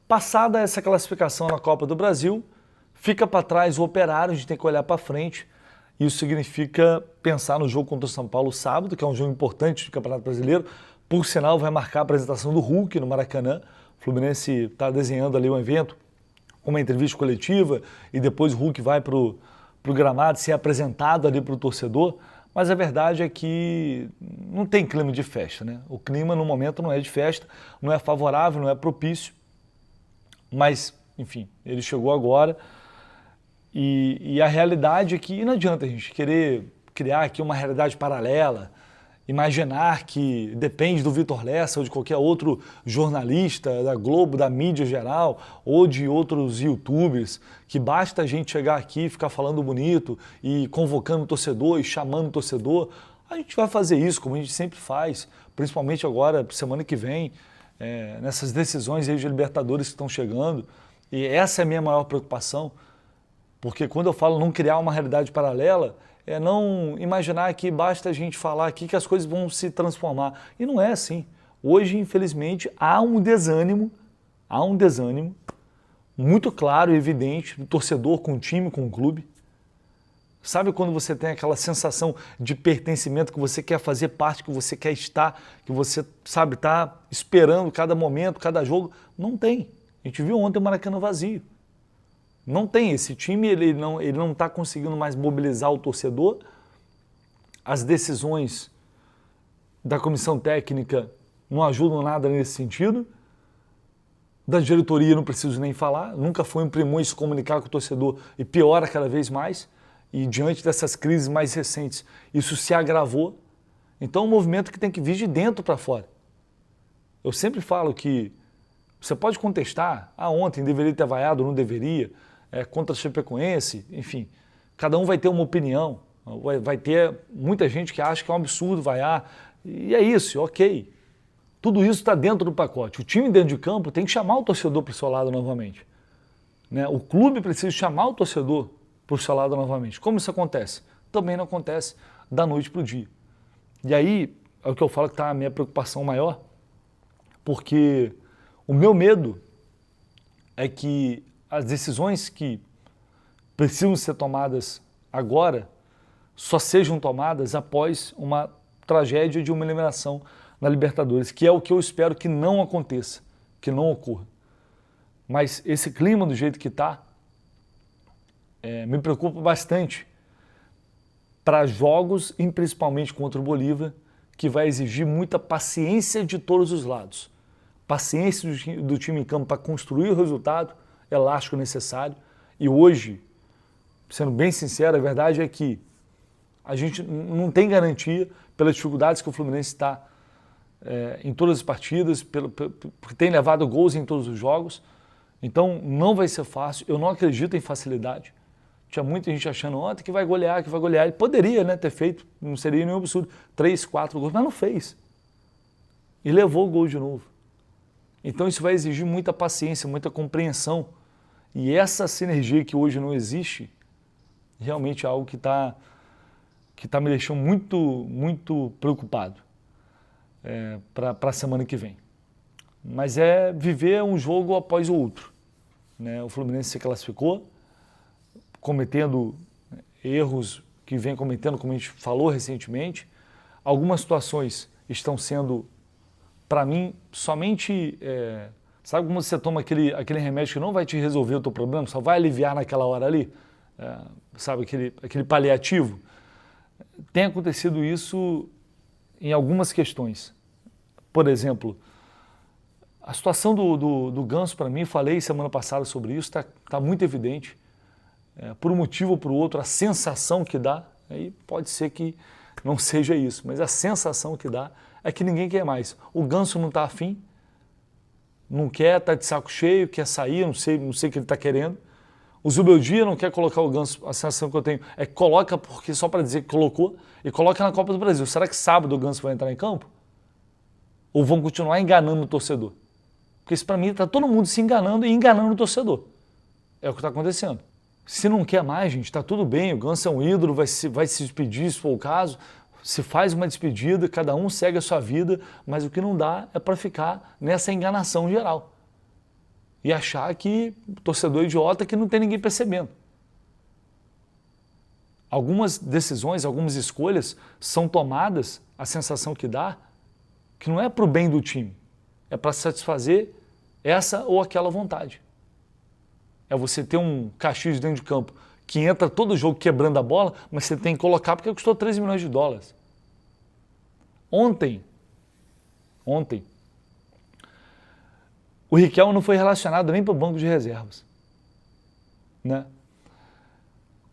Passada essa classificação na Copa do Brasil, fica para trás o Operário, a gente tem que olhar para frente. Isso significa pensar no jogo contra o São Paulo sábado, que é um jogo importante do Campeonato Brasileiro. Por sinal, vai marcar a apresentação do Hulk no Maracanã. O Fluminense está desenhando ali um evento, uma entrevista coletiva, e depois o Hulk vai para o gramado ser apresentado ali para o torcedor. Mas a verdade é que não tem clima de festa, né? O clima no momento não é de festa, não é favorável, não é propício. Mas, enfim, ele chegou agora e a realidade é que não adianta a gente querer criar aqui uma realidade paralela, imaginar que depende do Vitor Lessa ou de qualquer outro jornalista da Globo, da mídia geral, ou de outros youtubers, que basta a gente chegar aqui e ficar falando bonito e convocando o torcedor e chamando o torcedor. A gente vai fazer isso, como a gente sempre faz, principalmente agora, semana que vem, nessas decisões aí de Libertadores que estão chegando. E essa é a minha maior preocupação, porque quando eu falo não criar uma realidade paralela, é não imaginar que basta a gente falar aqui que as coisas vão se transformar. E não é assim. Hoje, infelizmente, há um desânimo muito claro e evidente do torcedor com o time, com o clube. Sabe quando você tem aquela sensação de pertencimento, que você quer fazer parte, que você quer estar, que você, sabe, está esperando cada momento, cada jogo? Não tem. A gente viu ontem o Maracanã vazio. Não tem. Esse time, ele não está conseguindo mais mobilizar o torcedor. As decisões da comissão técnica não ajudam nada nesse sentido. Da diretoria não preciso nem falar. Nunca foi um primor se comunicar com o torcedor e piora cada vez mais. E diante dessas crises mais recentes, isso se agravou. Então é um movimento que tem que vir de dentro para fora. Eu sempre falo que você pode contestar, ontem deveria ter vaiado, não deveria, contra a Chapecoense, enfim, cada um vai ter uma opinião, vai ter muita gente que acha que é um absurdo vaiar, e é isso, ok. Tudo isso está dentro do pacote. O time dentro de campo tem que chamar o torcedor para o seu lado novamente. Né? O clube precisa chamar o torcedor para o seu lado novamente. Como isso acontece? Também não acontece da noite para o dia. E aí, é o que eu falo que está a minha preocupação maior, porque o meu medo é que as decisões que precisam ser tomadas agora só sejam tomadas após uma tragédia de uma eliminação na Libertadores, que é o que eu espero que não aconteça, que não ocorra. Mas esse clima do jeito que está, me preocupa bastante para jogos, e principalmente contra o Bolívar, que vai exigir muita paciência de todos os lados. Paciência do time em campo para construir o resultado elástico necessário. E hoje, sendo bem sincero, a verdade é que a gente não tem garantia pelas dificuldades que o Fluminense está em todas as partidas, porque tem levado gols em todos os jogos. Então não vai ser fácil, eu não acredito em facilidade. Tinha muita gente achando ontem que vai golear, que vai golear. Ele poderia, né, ter feito, não seria nenhum absurdo, 3, 4 gols, mas não fez. E levou o gol de novo. Então isso vai exigir muita paciência, muita compreensão. E essa sinergia que hoje não existe, realmente é algo que tá me deixando muito preocupado para a semana que vem. Mas é viver um jogo após o outro. Né? O Fluminense se classificou, cometendo erros que vem cometendo, como a gente falou recentemente. Algumas situações estão sendo, para mim, somente... sabe como você toma aquele remédio que não vai te resolver o teu problema, só vai aliviar naquela hora ali? Sabe, aquele paliativo? Tem acontecido isso em algumas questões. Por exemplo, a situação do Ganso, para mim, falei semana passada sobre isso, está muito evidente. Por um motivo ou por outro, a sensação que dá, aí pode ser que não seja isso, mas a sensação que dá é que ninguém quer mais. O Ganso não está afim, não quer, está de saco cheio, quer sair, não sei o que ele está querendo. O Zubeldia não quer colocar o Ganso, a sensação que eu tenho é que coloca porque só para dizer que colocou, e coloca na Copa do Brasil. Será que sábado o Ganso vai entrar em campo? Ou vão continuar enganando o torcedor? Porque isso para mim está todo mundo se enganando e enganando o torcedor. É o que está acontecendo. Se não quer mais, gente, está tudo bem, o Ganso é um ídolo, vai se despedir se for o caso, se faz uma despedida, cada um segue a sua vida, mas o que não dá é para ficar nessa enganação geral. e achar que torcedor idiota que não tem ninguém percebendo. Algumas decisões, algumas escolhas são tomadas, a sensação que dá, que não é para o bem do time, é para satisfazer essa ou aquela vontade. É você ter um Caxias dentro de campo que entra todo jogo quebrando a bola, mas você tem que colocar porque custou 13 milhões de dólares. Ontem, o Riquelme não foi relacionado nem para o banco de reservas. Né?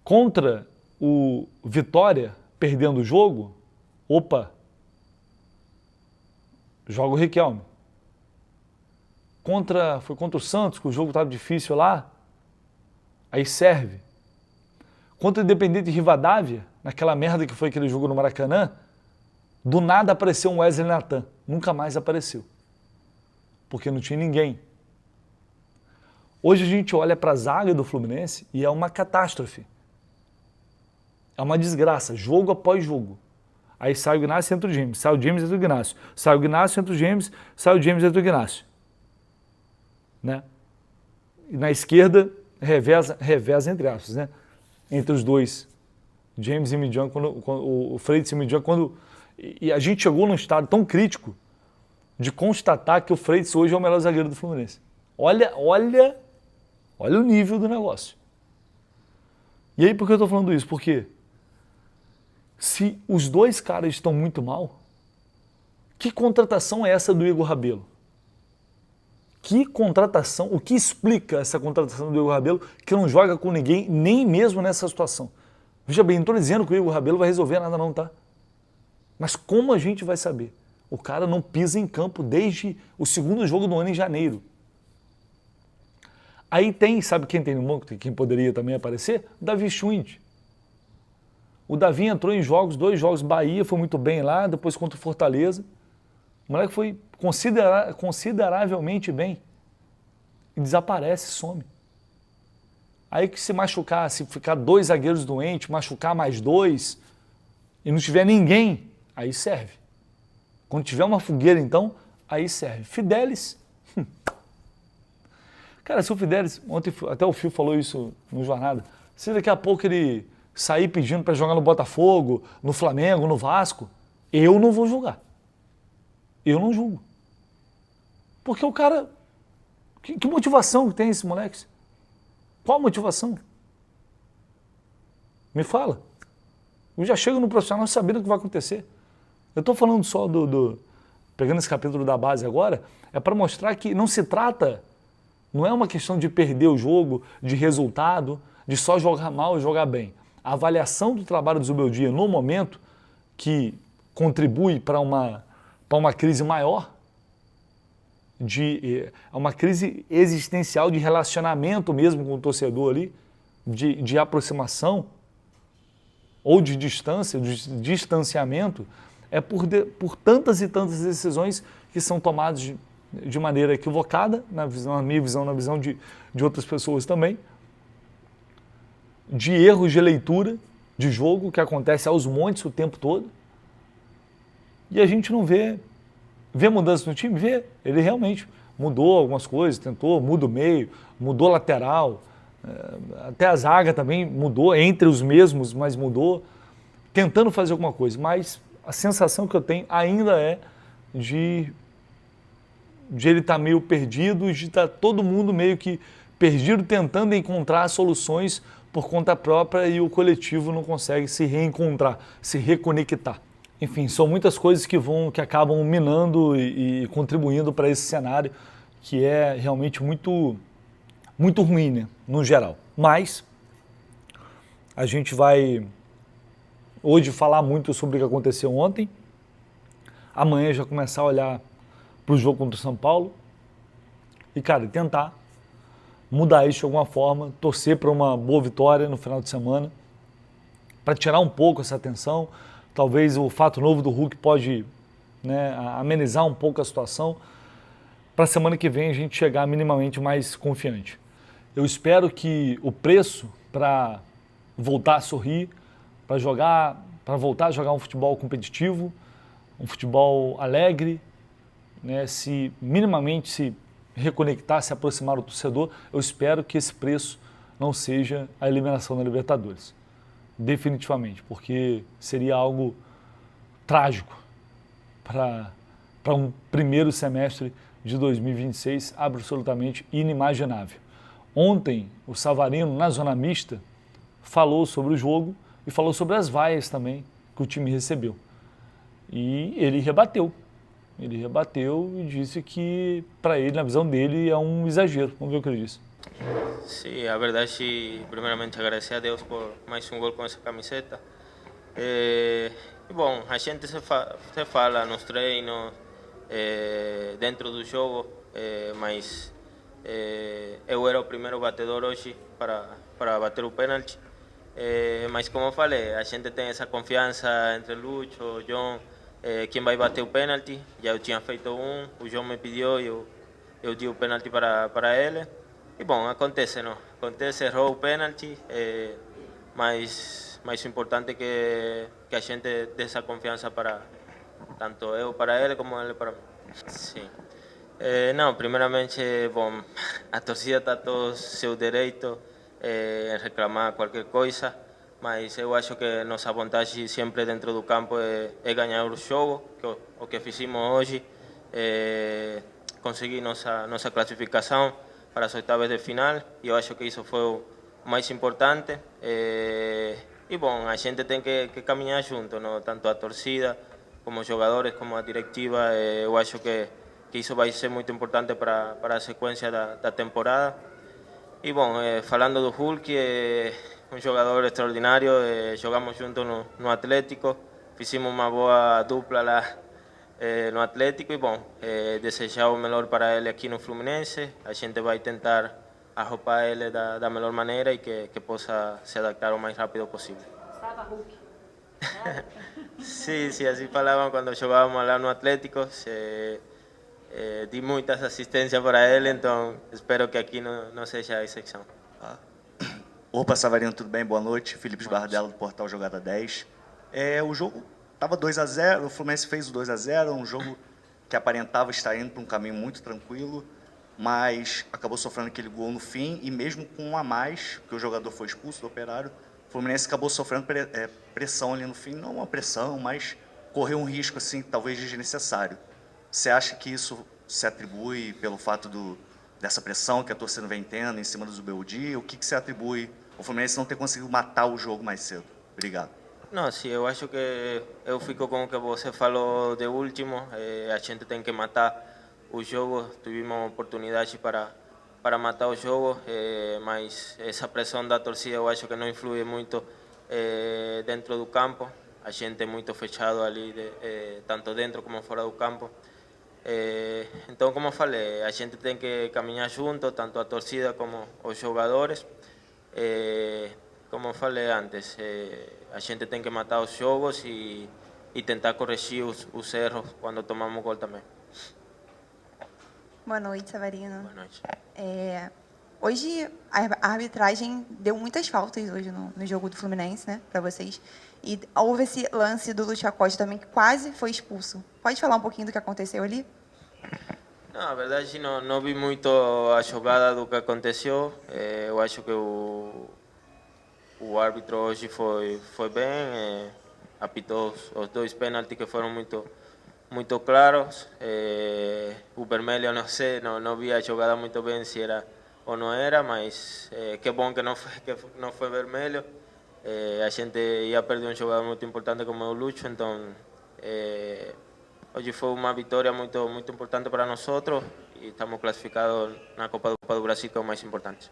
Contra o Vitória, perdendo o jogo, joga o Riquelme. Foi contra o Santos, que o jogo estava difícil lá, aí serve. Contra o Independente Rivadavia, naquela merda que foi aquele jogo no Maracanã, do nada apareceu um Wesley Natan, nunca mais apareceu, porque não tinha ninguém. Hoje a gente olha para a zaga do Fluminense e é uma catástrofe. É uma desgraça, jogo após jogo. Aí sai o Ignacio, entra o James, sai o James, entra o Ignacio. Sai o Ignacio, entra o James, sai o James, entra o Ignacio. Né? E na esquerda, reveza entre aspas, né? Entre os dois, James e Mijan, o Freitas e Mijan, e a gente chegou num estado tão crítico de constatar que o Freitas hoje é o melhor zagueiro do Fluminense. Olha o nível do negócio. E aí por que eu estou falando isso? Porque se os dois caras estão muito mal, que contratação é essa do Igor Rabelo? Que contratação, o que explica essa contratação do Igor Rabelo que não joga com ninguém, nem mesmo nessa situação? Veja bem, não estou dizendo que o Igor Rabelo vai resolver nada não, tá? Mas como a gente vai saber? O cara não pisa em campo desde o segundo jogo do ano em janeiro. Aí tem, sabe quem tem no banco, quem poderia também aparecer? Davi Schwindt. O Davi entrou em dois jogos, Bahia, foi muito bem lá, depois contra o Fortaleza. O moleque foi consideravelmente bem. E desaparece, some. Aí que se machucar, se ficar dois zagueiros doentes, machucar mais dois, e não tiver ninguém, aí serve. Quando tiver uma fogueira, então, aí serve. Fidelis. Cara, se o Fidelis, ontem até o Fio falou isso no Jornada, se daqui a pouco ele sair pedindo para jogar no Botafogo, no Flamengo, no Vasco, eu não vou julgar. Eu não julgo. Porque o cara... Que motivação que tem esse moleque? Qual a motivação? Me fala. Eu já chego no profissional sabendo o que vai acontecer. Eu estou falando só pegando esse capítulo da base agora, é para mostrar que não se trata, não é uma questão de perder o jogo, de resultado, de só jogar mal e jogar bem. A avaliação do trabalho do Zubeldia no momento, que contribui para uma crise maior, uma crise existencial de relacionamento mesmo com o torcedor ali, de aproximação ou de distância, de distanciamento, é por tantas e tantas decisões que são tomadas de maneira equivocada, na minha visão, na visão de outras pessoas também, de erros de leitura de jogo que acontece aos montes o tempo todo, e a gente não vê mudança no time? Vê, ele realmente mudou algumas coisas, tentou, muda o meio, mudou lateral, até a zaga também mudou, entre os mesmos, mas mudou, tentando fazer alguma coisa, mas a sensação que eu tenho ainda é de ele estar meio perdido, de estar todo mundo meio que perdido, tentando encontrar soluções por conta própria e o coletivo não consegue se reencontrar, se reconectar. Enfim, são muitas coisas que acabam minando e contribuindo para esse cenário que é realmente muito, muito ruim, né, no geral. Mas a gente vai hoje falar muito sobre o que aconteceu ontem, amanhã já começar a olhar para o jogo contra o São Paulo e, cara, tentar mudar isso de alguma forma, torcer para uma boa vitória no final de semana, para tirar um pouco essa tensão. Talvez o fato novo do Hulk pode, né, amenizar um pouco a situação, para a semana que vem a gente chegar minimamente mais confiante. Eu espero que o preço para voltar a sorrir, para voltar a jogar um futebol competitivo, um futebol alegre, né, se minimamente reconectar, se aproximar do torcedor, eu espero que esse preço não seja a eliminação da Libertadores. Definitivamente, porque seria algo trágico para um primeiro semestre de 2026, absolutamente inimaginável. Ontem, o Savarino, na zona mista, falou sobre o jogo e falou sobre as vaias também que o time recebeu. E ele rebateu. Ele rebateu e disse que, para ele, na visão dele, é um exagero. Vamos ver o que ele disse. Sí, a verdade, primeiramente agradecer a Deus por mais um gol com essa camiseta. E, bom, a gente se fala nos treinos, dentro do jogo, mas eu era o primeiro batedor hoje para bater o pênalti. Mas como eu falei, a gente tem essa confiança entre Lucho, John, quem vai bater o pênalti. Já eu tinha feito um, o John me pediu e eu dei o pênalti para ele. E bom, acontece, não? Acontece, errou o pênalti, mas o importante é que a gente dê essa confiança para tanto eu para ele como ele para mim. Sim. Não, primeiramente, bom, a torcida está todo seu direito em reclamar qualquer coisa, mas eu acho que nossa vontade sempre dentro do campo é ganhar o jogo, que o que fizemos hoje, conseguir nossa classificação para as oitavas de final, e eu acho que isso foi o mais importante. E bom, a gente tem que caminhar junto, não? Tanto a torcida, como os jogadores, como a diretiva. Eu acho que isso vai ser muito importante para a sequência da temporada. E bom, falando do Hulk, um jogador extraordinário, jogamos juntos no Atlético, fizemos uma boa dupla lá no Atlético e bom, desejar o melhor para ele aqui no Fluminense. A gente vai tentar arropar ele da melhor maneira e que possa se adaptar o mais rápido possível. Estava Hulk. Sim, assim falavam quando jogávamos lá no Atlético. Di muitas assistências para ele, então espero que aqui não seja a exceção. Opa, Savarino, tudo bem? Boa noite. Felipe Bardella, do portal Jogada 10. O jogo estava 2-0, o Fluminense fez o 2-0, um jogo que aparentava estar indo para um caminho muito tranquilo, mas acabou sofrendo aquele gol no fim, e mesmo com um a mais, que o jogador foi expulso do Operário, o Fluminense acabou sofrendo pressão ali no fim, não uma pressão, mas correu um risco, assim, talvez desnecessário. Você acha que isso se atribui pelo fato dessa pressão que a torcida vem tendo em cima do Zubeldia? O que se atribui ao Fluminense não ter conseguido matar o jogo mais cedo? Obrigado. Não, sim, eu acho que eu fico com o que você falou de último. A gente tem que matar o jogo. Tivemos oportunidade para matar o jogo, mas essa pressão da torcida eu acho que não influi muito dentro do campo. A gente é muito fechado ali, tanto dentro como fora do campo. Então, como eu falei, a gente tem que caminhar junto, tanto a torcida como os jogadores. Como eu falei antes, a gente tem que matar os jogos e tentar corrigir os erros quando tomamos gol também. Boa noite, Savarino. Boa noite. Hoje a arbitragem deu muitas faltas hoje no jogo do Fluminense, né, para vocês. E houve esse lance do Lúcio Acosta também, que quase foi expulso. Pode falar um pouquinho do que aconteceu ali? Não, na verdade não vi muito a jogada do que aconteceu. Eu acho que o árbitro hoje foi bem, apitou os dois pênaltis que foram muito claros. O vermelho, não sei, não vi a jogada muito bem se era ou não era, mas que bom que não foi vermelho. A gente ia perder um jogador muito importante como o Lucho, então hoje foi uma vitória muito importante para nós e estamos classificados na Copa do Brasil, que é o mais importante.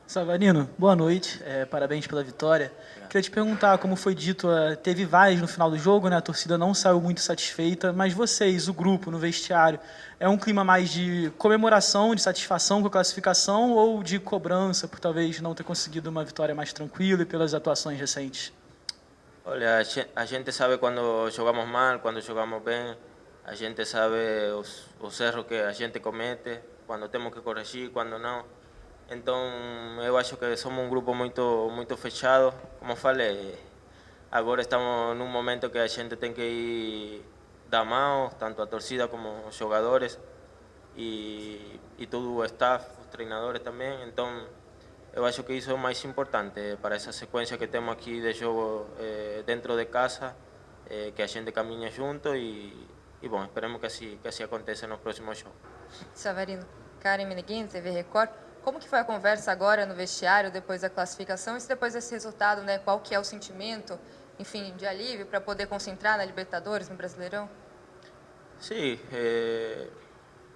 Savarino, boa noite, parabéns pela vitória. Queria te perguntar, como foi dito, teve vaias no final do jogo, né? A torcida não saiu muito satisfeita, mas vocês, o grupo, no vestiário, é um clima mais de comemoração, de satisfação com a classificação ou de cobrança por talvez não ter conseguido uma vitória mais tranquila e pelas atuações recentes? Olha, a gente sabe quando jogamos mal, quando jogamos bem, a gente sabe os erros que a gente comete, quando temos que corrigir, quando não. Então, eu acho que somos um grupo muito fechado. Como falei, agora estamos num momento que a gente tem que ir da mão, tanto a torcida como os jogadores. e todo o staff, os treinadores também. Então, eu acho que isso é o mais importante para essa sequência que temos aqui de jogo dentro de casa, que a gente caminha junto e bom, esperemos que assim aconteça nos próximos jogos. Savarino, Karen Meneghini, TV Record. Como que foi a conversa agora no vestiário, depois da classificação e depois desse resultado, né? Qual que é o sentimento, enfim, de alívio para poder concentrar na Libertadores, no Brasileirão? Sim,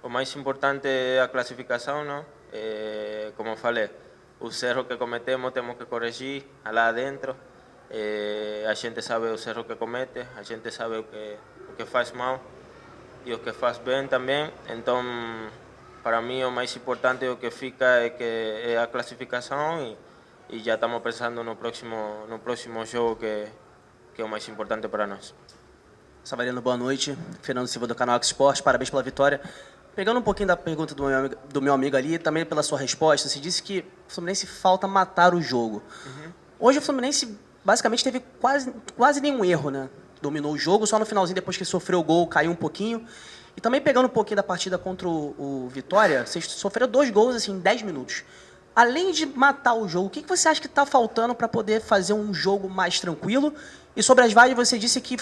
o mais importante é a classificação, não? Como eu falei, os erros que cometemos temos que corrigir lá dentro. A gente sabe os erros que comete, a gente sabe o que faz mal e o que faz bem também. Então, para mim, o mais importante o que fica é a classificação e já estamos pensando no próximo jogo que é o mais importante para nós. Savarino, boa noite. Fernando Silva do canal Xsport, parabéns pela vitória. Pegando um pouquinho da pergunta do meu amigo ali, também pela sua resposta, você disse que o Fluminense falta matar o jogo. Hoje o Fluminense basicamente teve quase nenhum erro, né? Dominou o jogo, só no finalzinho, depois que sofreu o gol, caiu um pouquinho. E também pegando um pouquinho da partida contra o Vitória, vocês sofreram 2 gols assim, em 10 minutos. Além de matar o jogo, o que você acha que está faltando para poder fazer um jogo mais tranquilo? E sobre as vaias, você disse que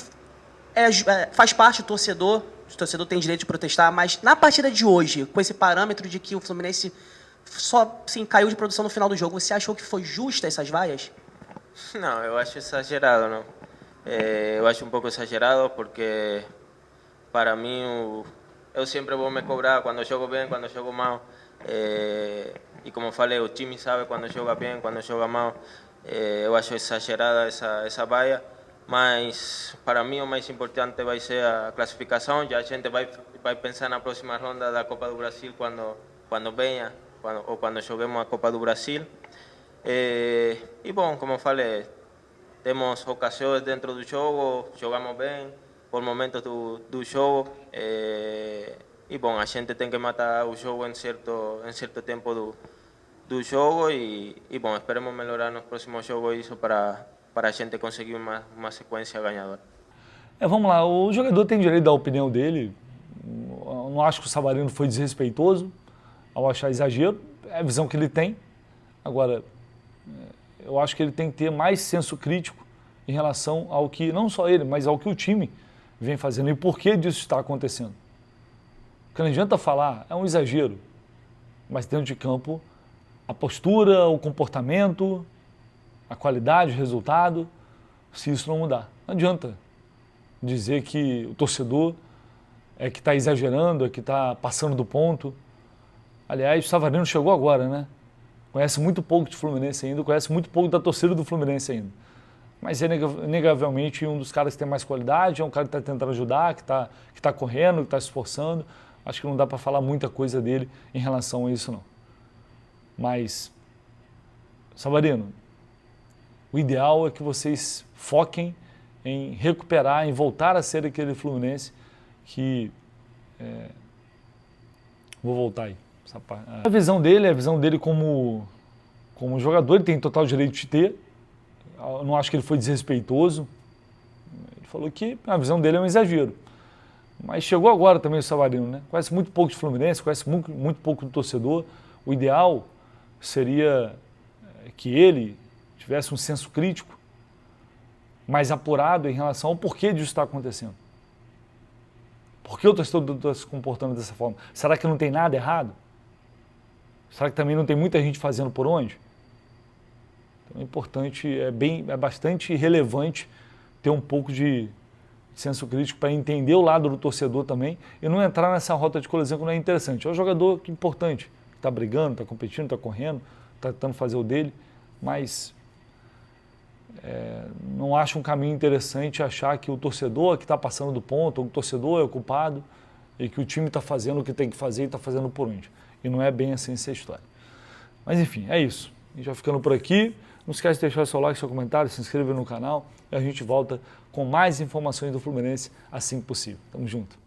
faz parte do torcedor, o torcedor tem direito de protestar, mas na partida de hoje, com esse parâmetro de que o Fluminense só caiu de produção no final do jogo, você achou que foi justa essas vaias? Não, eu acho exagerado, não. Eu acho um pouco exagerado porque, para mim, eu sempre vou me cobrar quando jogo bem, quando jogo mal. E como falei, o time sabe quando joga bem, quando joga mal. Eu acho exagerada essa vaia, mas para mim o mais importante vai ser a classificação. Já a gente vai pensar na próxima ronda da Copa do Brasil quando venha, ou quando joguemos a Copa do Brasil. E bom, como eu falei, temos ocasiões dentro do jogo, jogamos bem por momentos do jogo. E bom, a gente tem que matar o jogo em certo tempo do jogo e bom, esperemos melhorar nos próximos jogos isso para a gente conseguir uma sequência ganhadora. Vamos lá, o jogador tem direito da opinião dele. Eu não acho que o Savarino foi desrespeitoso ao achar exagero, é a visão que ele tem. Agora, eu acho que ele tem que ter mais senso crítico em relação ao que, não só ele, mas ao que o time vem fazendo e por que disso está acontecendo. Porque não adianta falar, é um exagero, mas dentro de campo, a postura, o comportamento, a qualidade, o resultado, se isso não mudar. Não adianta dizer que o torcedor é que está exagerando, é que está passando do ponto. Aliás, o Savarino chegou agora, né? Conhece muito pouco de Fluminense ainda, conhece muito pouco da torcida do Fluminense ainda. Mas é negavelmente um dos caras que tem mais qualidade, é um cara que está tentando ajudar, que está correndo, que está se esforçando. Acho que não dá para falar muita coisa dele em relação a isso, não. Mas, Savarino, o ideal é que vocês foquem em recuperar, em voltar a ser aquele Fluminense que... Vou voltar aí. A visão dele como jogador, ele tem total direito de ter. Eu não acho que ele foi desrespeitoso. Ele falou que a visão dele é um exagero. Mas chegou agora também o Savarino, né? Conhece muito pouco de Fluminense, conhece muito pouco do torcedor. O ideal seria que ele tivesse um senso crítico mais apurado em relação ao porquê disso está acontecendo. Por que o torcedor está se comportando dessa forma? Será que não tem nada errado? Será que também não tem muita gente fazendo por onde? Então é importante, é bastante relevante ter um pouco de senso crítico para entender o lado do torcedor também e não entrar nessa rota de colisão que não é interessante. É um jogador importante, está brigando, está competindo, está correndo, está tentando fazer o dele, mas não acho um caminho interessante achar que o torcedor é que está passando do ponto, ou que o torcedor é o culpado e que o time está fazendo o que tem que fazer e está fazendo por onde. E não é bem assim essa história. Mas enfim, é isso. A gente vai ficando por aqui. Não esquece de deixar seu like, seu comentário, se inscrever no canal e a gente volta com mais informações do Fluminense assim que possível. Tamo junto.